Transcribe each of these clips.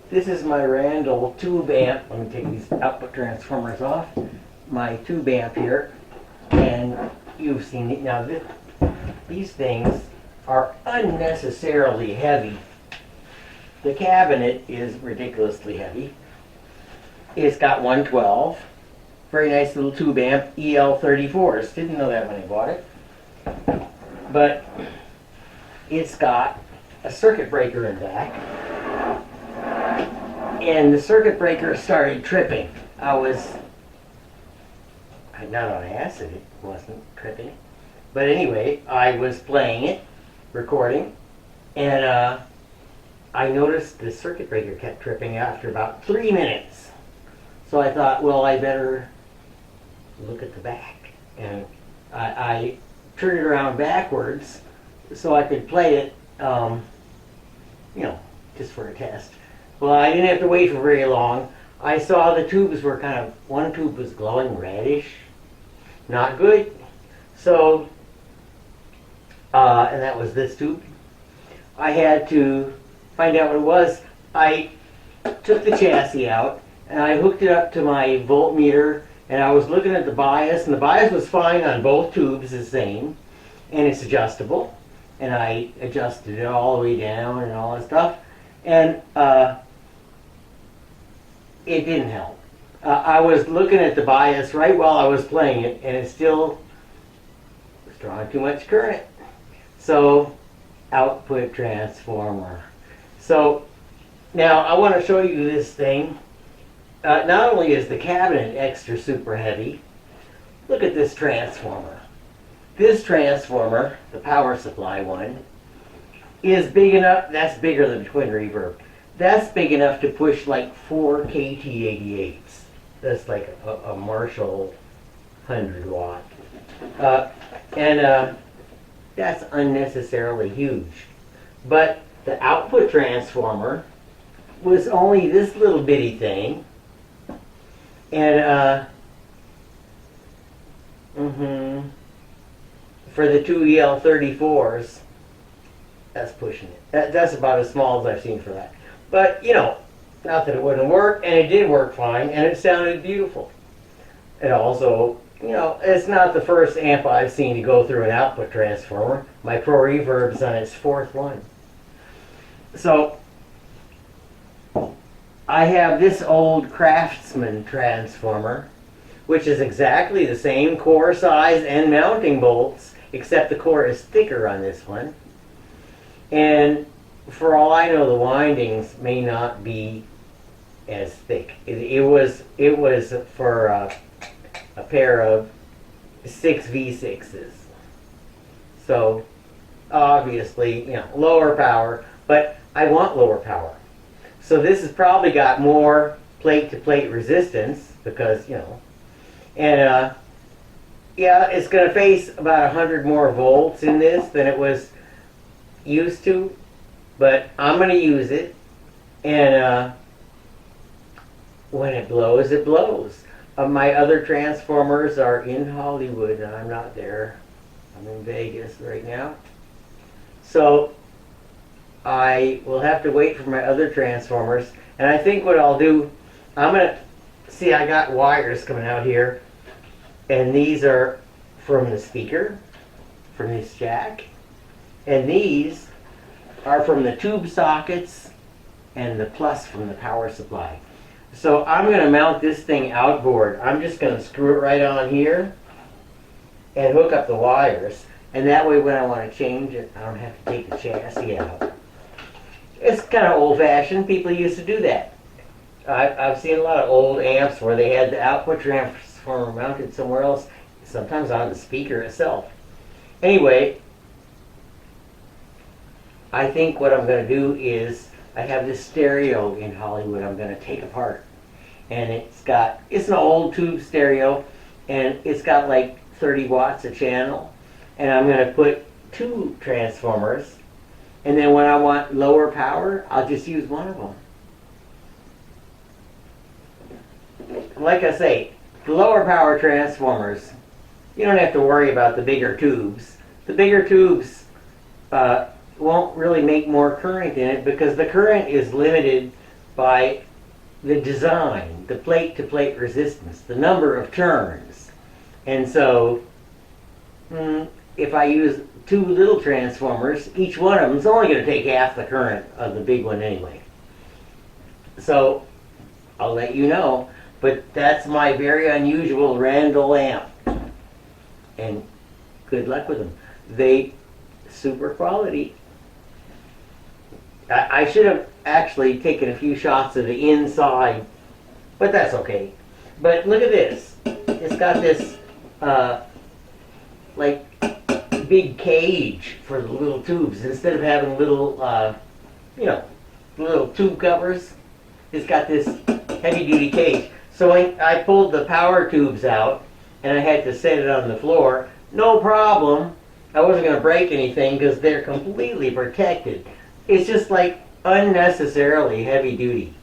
This is my Randall tube amp. Let me take these output transformers off. My tube amp here, and you've seen it. Now these things are unnecessarily heavy. The cabinet is ridiculously heavy. It's got 112. Very nice little tube amp, EL34s. Didn't know that when I bought it. But it's got a circuit breaker in back. And the circuit breaker started tripping. Not on acid, it wasn't tripping. But anyway, I was playing it, recording, and I noticed the circuit breaker kept tripping after about 3 minutes. So I thought, well, I better look at the back. And I turned it around backwards so I could play it, just for a test. Well, I didn't have to wait for very long. I saw the tubes were one tube was glowing reddish. Not good. So, and that was this tube. I had to find out what it was. I took the chassis out and I hooked it up to my voltmeter, and I was looking at the bias, and the bias was fine on both tubes, the same, and it's adjustable. And I adjusted it all the way down and all that stuff, and it didn't help. I was looking at the bias right while I was playing it, and it still was drawing too much current. So, output transformer. So, now I want to show you this thing. Not only is the cabinet extra super heavy, look at this transformer. This transformer, the power supply one, is big enough, that's bigger than a twin reverb. That's big enough to push like 4 KT88s. That's like a Marshall 100 watt. That's unnecessarily huge. But the output transformer was only this little bitty thing. And for the two EL34s, that's pushing it. That's about as small as I've seen for that. But, not that it wouldn't work, and it did work fine, and it sounded beautiful. It also, it's not the first amp I've seen to go through an output transformer. My Pro Reverb's on its 4th one. So, I have this old Craftsman transformer, which is exactly the same core size and mounting bolts, except the core is thicker on this one. And for all I know, the windings may not be as thick. It was for a pair of 6 V6s. So obviously, lower power, but I want lower power. So this has probably got more plate-to-plate resistance because, and yeah, it's going to face about 100 more volts in this than it was used to, but I'm going to use it, and when it blows, it blows. My other transformers are in Hollywood, and I'm not there. I'm in Vegas right now. So I will have to wait for my other transformers, and I think what I'll do, I'm going to, see, I got wires coming out here, and these are from the speaker, from this jack, and these are from the tube sockets and the plus from the power supply. So I'm going to mount this thing outboard. I'm just going to screw it right on here and hook up the wires, and that way when I want to change it, I don't have to take the chassis out. It's kind of old-fashioned. People used to do that. I've seen a lot of old amps where they had the output transformer mounted somewhere else, sometimes on the speaker itself. Anyway, I think what I'm going to do is, I have this stereo in Hollywood I'm going to take apart. And it's an old tube stereo, and it's got like 30 watts a channel. And I'm going to put 2 transformers, and then when I want lower power, I'll just use one of them. Like I say, the lower power transformers, you don't have to worry about the bigger tubes. The bigger tubes won't really make more current in it because the current is limited by the design, the plate-to-plate resistance, the number of turns. And so if I use two little transformers, each one of them is only going to take half the current of the big one anyway. So I'll let you know, but that's my very unusual Randall amp. And good luck with them. They super quality. I should have actually taken a few shots of the inside, but that's okay. But look at this. It's got this like big cage for the little tubes. Instead of having little, little tube covers, it's got this heavy-duty cage. So I pulled the power tubes out, and I had to set it on the floor. No problem. I wasn't going to break anything because they're completely protected. It's just like unnecessarily heavy duty.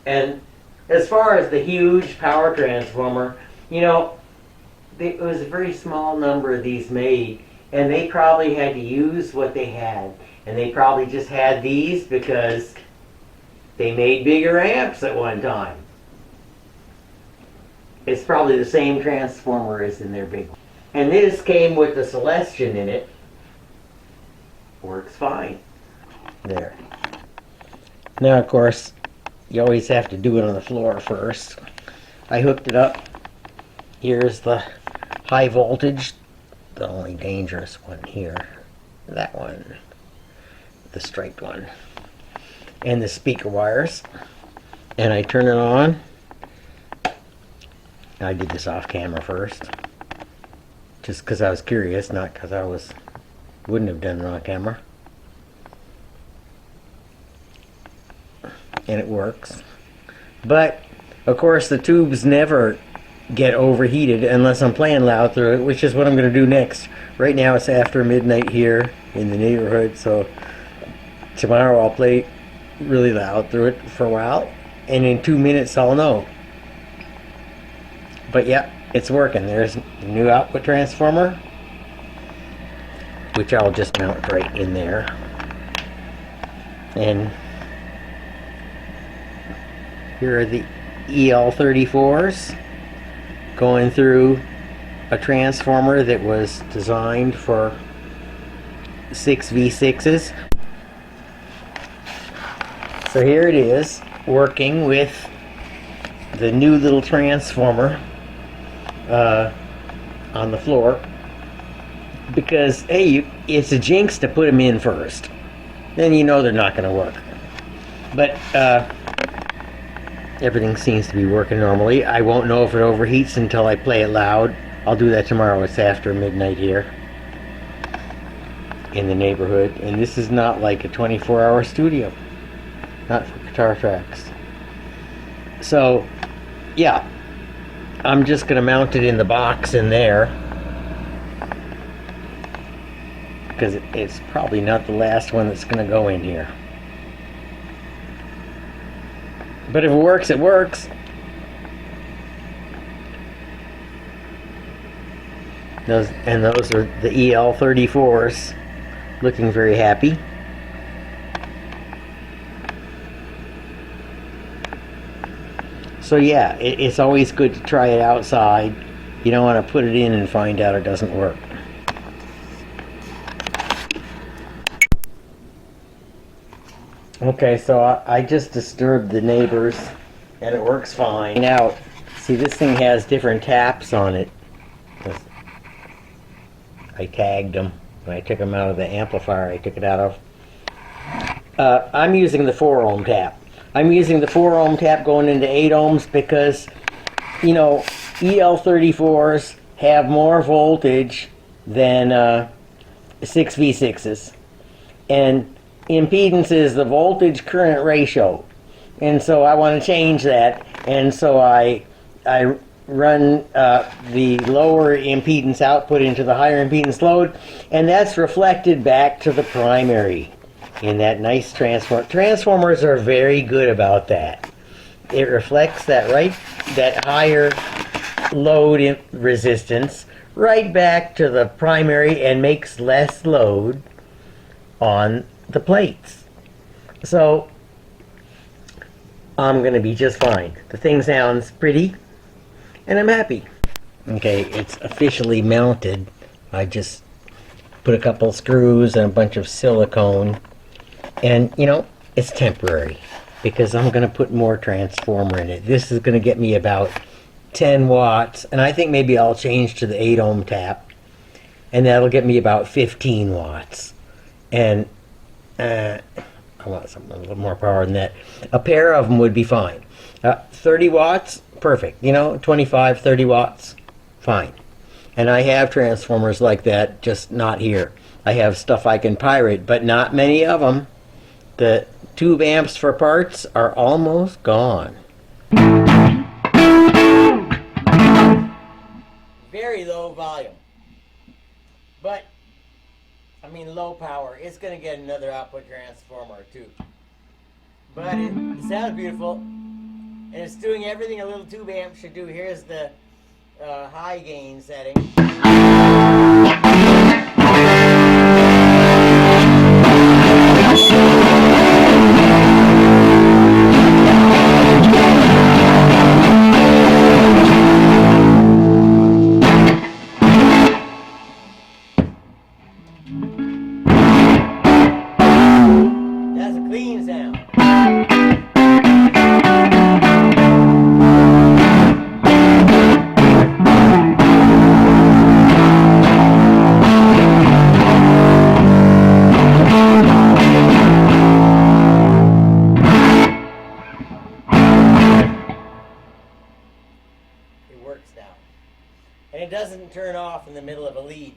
And as far as the huge power transformer, it was a very small number of these made, and they probably had to use what they had. And they probably just had these because they made bigger amps at one time. It's probably the same transformer as in their big one. And this came with the Celestion in it. Works fine. There. Now, of course, you always have to do it on the floor first. I hooked it up. Here's the high voltage, the only dangerous one here. That one, the striped one. And the speaker wires. And I turn it on. I did this off camera first. Just because I was curious, not because wouldn't have done it on camera. And it works. But of course the tubes never get overheated unless I'm playing loud through it, which is what I'm going to do next. Right now it's after midnight here in the neighborhood, so tomorrow I'll play really loud through it for a while, and in 2 minutes I'll know. But yeah, it's working. There's the new output transformer, which I'll just mount right in there. And here are the EL34s going through a transformer that was designed for 6V6s. So here it is, working with the new little transformer on the floor, because hey, it's a jinx to put them in first. Then you know they're not going to work. But everything seems to be working normally. I won't know if it overheats until I play it loud. I'll do that tomorrow. It's after midnight here in the neighborhood, and this is not like a 24-hour studio, not for guitar tracks. So yeah, I'm just gonna mount it in the box in there, because it's probably not the last one that's gonna go in here. But if it works, it works. Those are the EL34s, looking very happy. So yeah, it's always good to try it outside. You don't want to put it in and find out it doesn't work. Okay, so I just disturbed the neighbors, and it works fine. Now, see, this thing has different taps on it. I tagged them. When I took them out of the amplifier I took it out of. I'm using the 4 ohm tap. I'm using the 4 ohm tap going into 8 ohms because, EL34s have more voltage than 6V6s. And impedance is the voltage current ratio, and so I want to change that, and so I run the lower impedance output into the higher impedance load, and that's reflected back to the primary in that nice transformer. Transformers are very good about that. It reflects that higher load resistance right back to the primary and makes less load on the plates. So I'm going to be just fine. The thing sounds pretty, and I'm happy. Okay, it's officially mounted. I just put a couple screws and a bunch of silicone, and you know, it's temporary because I'm going to put more transformer in it. This is going to get me about 10 watts, and I think maybe I'll change to the 8 ohm tap, and that'll get me about 15 watts. And I want something a little more power than that. A pair of them would be fine. 30 watts, perfect. You know, 25, 30 watts, fine. And I have transformers like that, just not here. I have stuff I can pirate, but not many of them. The tube amps for parts are almost gone. Very low volume. But, I mean low power. It's going to get another output transformer or two. But it sounds beautiful. And it's doing everything a little tube amp should do. Here's the high gain setting. That's a clean sound. It works now. And it doesn't turn off in the middle of a lead.